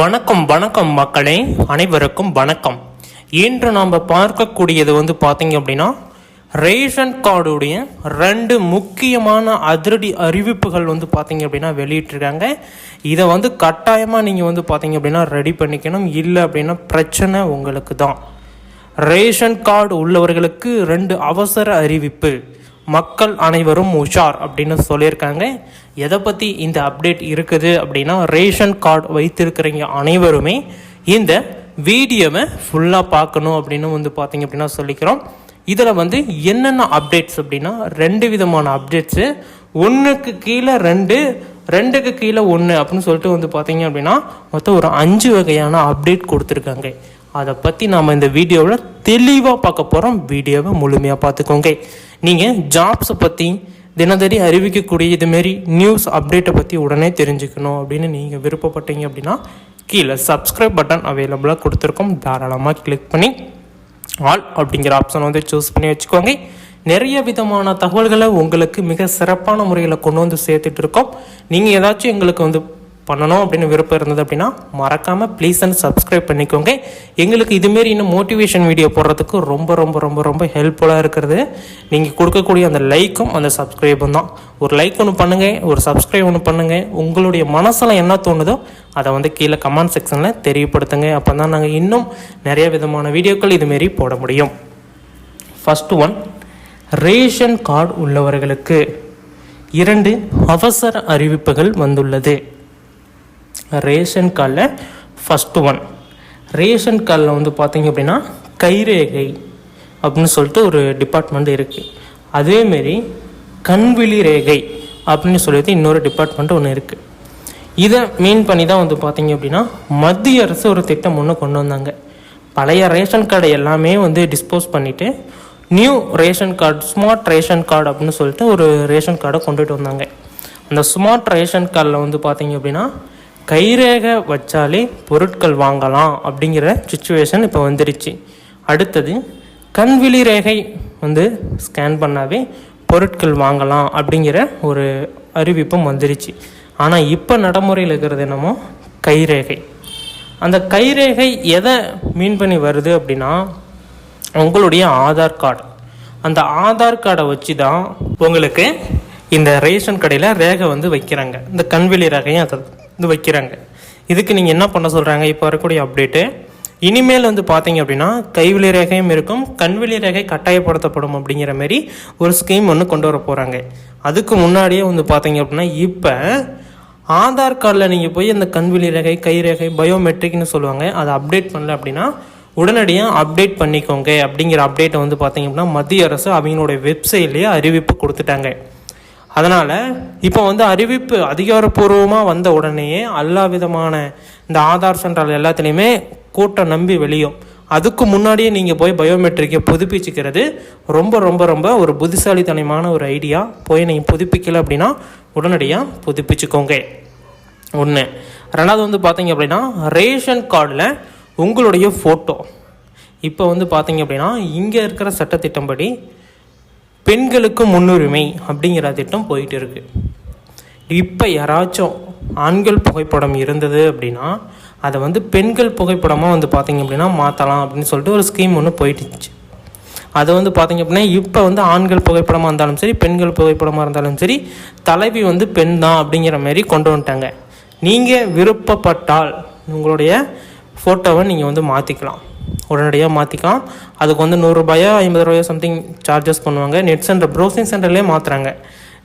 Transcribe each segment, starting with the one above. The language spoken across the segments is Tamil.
வணக்கம் வணக்கம் மக்களே, அனைவருக்கும் வணக்கம். இன்று நாம் பார்க்கக்கூடியது பார்த்தீங்க அப்படின்னா ரேஷன் கார்டுடைய 2 முக்கியமான அதிரடி அறிவிப்புகள் பார்த்தீங்க அப்படின்னா வெளியிட்டிருக்காங்க. இதை கட்டாயமாக நீங்கள் பார்த்தீங்க அப்படின்னா ரெடி பண்ணிக்கணும். இல்லை அப்படின்னா பிரச்சனை உங்களுக்கு தான். ரேஷன் கார்டு உள்ளவர்களுக்கு 2 அவசர அறிவிப்பு, மக்கள் அனைவரும் உஷார் அப்படின்னு சொல்லியிருக்காங்க. எதை பற்றி இந்த அப்டேட் இருக்குது அப்படின்னா, ரேஷன் கார்டு வைத்திருக்கிறவங்க அனைவருமே இந்த வீடியோவை ஃபுல்லாக பார்க்கணும் அப்படின்னு பார்த்தீங்க அப்படின்னா சொல்லிக்கிறோம். இதில் என்னென்ன அப்டேட்ஸ் அப்படின்னா 2 விதமான அப்டேட்ஸு, 1க்கு கீழே 2, 2க்கு கீழே 1 அப்படின்னு சொல்லிட்டு பார்த்தீங்க அப்படின்னா மொத்தம் ஒரு 5 வகையான அப்டேட் கொடுத்துருக்காங்க. அதை பற்றி நாம் இந்த வீடியோவில் தெளிவாக பார்க்க போகிறோம். வீடியோவை முழுமையாக பார்த்துக்கோங்க. நீங்கள் ஜாப்ஸை பற்றி தினசரி அறிவிக்கக்கூடிய இதுமாரி நியூஸ் அப்டேட்டை பற்றி உடனே தெரிஞ்சுக்கணும் அப்படின்னு நீங்கள் விருப்பப்பட்டீங்க அப்படின்னா கீழே சப்ஸ்கிரைப் பட்டன் அவைலபிளாக கொடுத்துருக்கோம். தாராளமாக கிளிக் பண்ணி ஆல் அப்படிங்கிற ஆப்ஷன் சூஸ் பண்ணி வச்சுக்கோங்க. நிறைய விதமான தகவல்களை உங்களுக்கு மிக சிறப்பான முறையில் கொண்டு சேர்த்துட்டு இருக்கோம். நீங்கள் ஏதாச்சும் எங்களுக்கு பண்ணணும் அப்படின்னு விருப்பம் இருந்தது அப்படின்னா மறக்காமல் ப்ளீஸ் அண்ட் சப்ஸ்கிரைப் பண்ணிக்கோங்க. எங்களுக்கு இதுமாரி இன்னும் மோட்டிவேஷன் வீடியோ போடுறதுக்கு ரொம்ப ரொம்ப ரொம்ப ரொம்ப ஹெல்ப்ஃபுல்லாக இருக்கிறது நீங்கள் கொடுக்கக்கூடிய அந்த லைக்கும் அந்த சப்ஸ்கிரைபும் தான். ஒரு லைக் ஒன்று பண்ணுங்கள், ஒரு சப்ஸ்கிரைப் ஒன்று பண்ணுங்கள். உங்களுடைய மனசில் என்ன தோணுதோ அதை கீழே கமெண்ட் செக்ஷனில் தெரியப்படுத்துங்க. அப்போ தான் நாங்கள் இன்னும் நிறைய விதமான வீடியோக்கள் இதுமாரி போட முடியும். ஃபஸ்ட்டு ஒன், ரேஷன் கார்டு உள்ளவர்களுக்கு 2 அவசர அறிவிப்புகள் வந்துள்ளது. ரேஷன் கார்டில் ஃபஸ்ட்டு ஒன், ரேஷன் கார்டில் பார்த்தீங்க அப்படின்னா கைரேகை அப்படின்னு சொல்லிட்டு ஒரு டிபார்ட்மெண்ட் இருக்குது. அதேமாரி கண்விழி ரேகை அப்படின்னு சொல்லிட்டு இன்னொரு டிபார்ட்மெண்ட் ஒன்று இருக்குது. இதை மீன் பண்ணி தான் பார்த்தீங்க அப்படின்னா மத்திய அரசு ஒரு திட்டம் ஒன்று கொண்டு வந்தாங்க. பழைய ரேஷன் கார்டை எல்லாமே டிஸ்போஸ் பண்ணிவிட்டு new ration card, smart ration card அப்படின்னு சொல்லிட்டு ஒரு ரேஷன் கார்டை கொண்டுட்டு வந்தாங்க. அந்த ஸ்மார்ட் ரேஷன் கார்டில் பார்த்தீங்க அப்படின்னா கைரேகை வச்சாலே பொருட்கள் வாங்கலாம் அப்படிங்கிற சுச்சுவேஷன் இப்போ வந்துடுச்சு. அடுத்தது கண்விழி ரேகை ஸ்கேன் பண்ணாவே பொருட்கள் வாங்கலாம் அப்படிங்கிற ஒரு அறிவிப்பும் வந்துடுச்சு. ஆனால் இப்போ நடைமுறையில் இருக்கிறது என்னமோ கைரேகை. அந்த கைரேகை எதை மீன் பண்ணி வருது அப்படின்னா உங்களுடைய ஆதார் கார்டு. அந்த ஆதார் கார்டை வச்சு தான் உங்களுக்கு இந்த ரேஷன் கடையில் ரேகை வைக்கிறாங்க. இந்த கண்விழி ரேகையும் அதை வைக்கிறாங்க. இதுக்கு நீங்கள் என்ன பண்ண சொல்கிறாங்க, இப்போ வரக்கூடிய அப்டேட்டு இனிமேல் பார்த்தீங்க அப்படின்னா கைவிழி ரேகையும் இருக்கும், கண்விழி ரேகை கட்டாயப்படுத்தப்படும் அப்படிங்கிற மாரி ஒரு ஸ்கீம் ஒன்று கொண்டு வர போகிறாங்க. அதுக்கு முன்னாடியே பார்த்தீங்க அப்படின்னா இப்போ ஆதார் கார்டில் நீங்கள் போய் அந்த கண்விழி ரேகை, கைரேகை, பயோமெட்ரிக்னு சொல்லுவாங்க, அதை அப்டேட் பண்ணல அப்படின்னா உடனடியாக அப்டேட் பண்ணிக்கோங்க அப்படிங்கிற அப்டேட்டை பார்த்தீங்க அப்படின்னா மத்திய அரசு அவங்களுடைய வெப்சைட்லேயே அறிவிப்பு கொடுத்துட்டாங்க. அதனால் இப்போ அறிவிப்பு அதிகாரப்பூர்வமாக வந்த உடனேயே எல்லா விதமான இந்த ஆதார் சென்டர் எல்லாத்துலேயுமே கூட்டம் நம்பி வெளியும். அதுக்கு முன்னாடியே நீங்கள் போய் பயோமெட்ரிக்கை புதுப்பிச்சுக்கிறது ரொம்ப ரொம்ப ரொம்ப ஒரு புத்திசாலித்தனமான ஒரு ஐடியா. போய் நீங்கள் புதுப்பிக்கலை அப்படின்னா உடனடியாக புதுப்பிச்சுக்கோங்க. ஒன்று. ரெண்டாவது பார்த்தீங்க அப்படின்னா ரேஷன் கார்டில் உங்களுடைய ஃபோட்டோ இப்போ பார்த்தீங்க அப்படின்னா இங்கே இருக்கிற சட்டத்திட்டம்படி பெண்களுக்கு முன்னுரிமை அப்படிங்கிற திட்டம் போயிட்டு இருக்குது. இப்போ யாராச்சும் ஆண்கள் புகைப்படம் இருந்தது அப்படின்னா அதை பெண்கள் புகைப்படமாக பார்த்தீங்க அப்படின்னா மாற்றலாம் அப்படின்னு சொல்லிட்டு ஒரு ஸ்கீம் ஒன்று போயிட்டுச்சு. அது பார்த்தீங்க அப்படின்னா இப்போ ஆண்கள் புகைப்படமாக இருந்தாலும் சரி, பெண்கள் புகைப்படமாக இருந்தாலும் சரி, தலைவி பெண் தான் அப்படிங்கிற மாதிரி கொண்டு வந்துட்டாங்க. நீங்கள் விருப்பப்பட்டால் உங்களுடைய ஃபோட்டோவை நீங்கள் மாற்றிக்கலாம், உடனடியாக மாற்றிக்கலாம். அதுக்கு ₹100 ₹50 சம்திங் சார்ஜஸ் பண்ணுவாங்க. நெட் சென்டர், ப்ரௌசிங் சென்டர்லேயே மாற்றுறாங்க.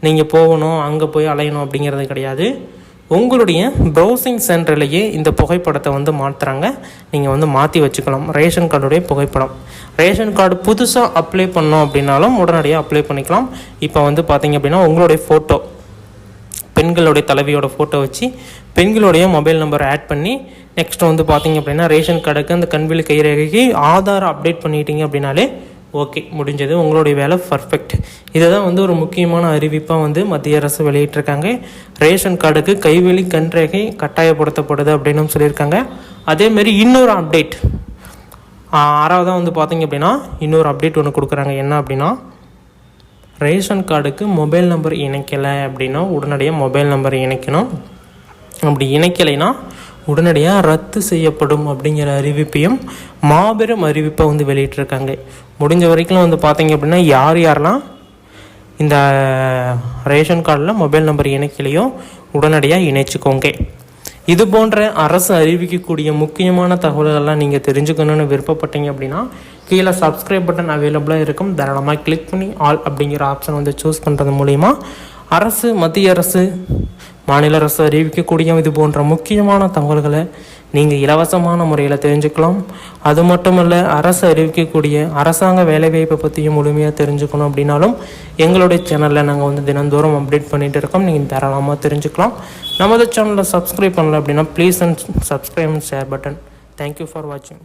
நீங்கள் போகணும், அங்கே போய் அலையணும் அப்படிங்கிறது கிடையாது. உங்களுடைய ப்ரௌசிங் சென்டர்லேயே இந்த புகைப்படத்தை மாற்றுறாங்க. நீங்கள் மாற்றி வச்சுக்கலாம். ரேஷன் கார்டுடைய புகைப்படம், ரேஷன் கார்டு புதுசாக அப்ளை பண்ணோம் அப்படின்னாலும் உடனடியாக அப்ளை பண்ணிக்கலாம். இப்போ பார்த்தீங்க அப்படின்னா உங்களுடைய ஃபோட்டோ, பெண்களுடைய தலைவியோட ஃபோட்டோ வச்சு பெண்களுடைய மொபைல் நம்பர் ஆட் பண்ணி நெக்ஸ்ட்டு பார்த்தீங்க அப்படின்னா ரேஷன் கார்டுக்கு அந்த கண்விழி கைரேகைக்கு ஆதார் அப்டேட் பண்ணிட்டீங்க அப்படின்னாலே ஓகே, முடிஞ்சது, உங்களுடைய வேலை பர்ஃபெக்ட். இதை தான் ஒரு முக்கியமான அறிவிப்பாக மத்திய அரசு வெளியிட்டிருக்காங்க. ரேஷன் கார்டுக்கு கைவிழி கண்ரேகை கட்டாயப்படுத்தப்படுது அப்படின்னு சொல்லியிருக்காங்க. அதேமாரி இன்னொரு அப்டேட், 6வதாக பார்த்தீங்க அப்படின்னா இன்னொரு அப்டேட் ஒன்று கொடுக்குறாங்க. என்ன அப்படின்னா ரேஷன் கார்டுக்கு மொபைல் நம்பர் இணைக்கலை அப்படின்னா உடனடியாக மொபைல் நம்பர் இணைக்கணும். அப்படி இணைக்கலைன்னா உடனடியாக ரத்து செய்யப்படும் அப்படிங்கிற அறிவிப்பையும் மாபெரும் அறிவிப்பை வந்து வெளியிட்டிருக்காங்க. முடிஞ்ச வரைக்கும் வந்து பார்த்தீங்க அப்படின்னா யாரெல்லாம் இந்த ரேஷன் கார்டில் மொபைல் நம்பர் இணைக்கலையோ உடனடியாக இணைச்சிக்கோங்க. இது போன்ற அரசு அறிவிக்கக்கூடிய முக்கியமான தகவல்கள்லாம் நீங்கள் தெரிஞ்சுக்கணுன்னு விருப்பப்பட்டீங்க அப்படின்னா கீழே சப்ஸ்கிரைப் பட்டன் அவைலபிளாக இருக்கும். தாராளமாக கிளிக் பண்ணி ஆல் அப்படிங்கிற ஆப்ஷன் வந்து சூஸ் பண்ணுறது மூலிமா அரசு, மத்திய அரசு, மாநில அரசு அறிவிக்கக்கூடிய இது போன்ற முக்கியமான தகவல்களை நீங்கள் இலவசமான முறையில் தெரிஞ்சுக்கலாம். அது மட்டுமல்ல, அரசு அறிவிக்கக்கூடிய அரசாங்க வேலைவாய்ப்பை பற்றியும் முழுமையாக தெரிஞ்சுக்கணும் அப்படின்னாலும் எங்களுடைய சேனலில் நாங்கள் வந்து தினந்தோறும் அப்டேட் பண்ணிகிட்டு இருக்கோம். நீங்கள் தாராளமாக தெரிஞ்சுக்கலாம். நமது சேனலில் சப்ஸ்கிரைப் பண்ணல அப்படின்னா please and subscribe and share button. Thank you for வாட்சிங்.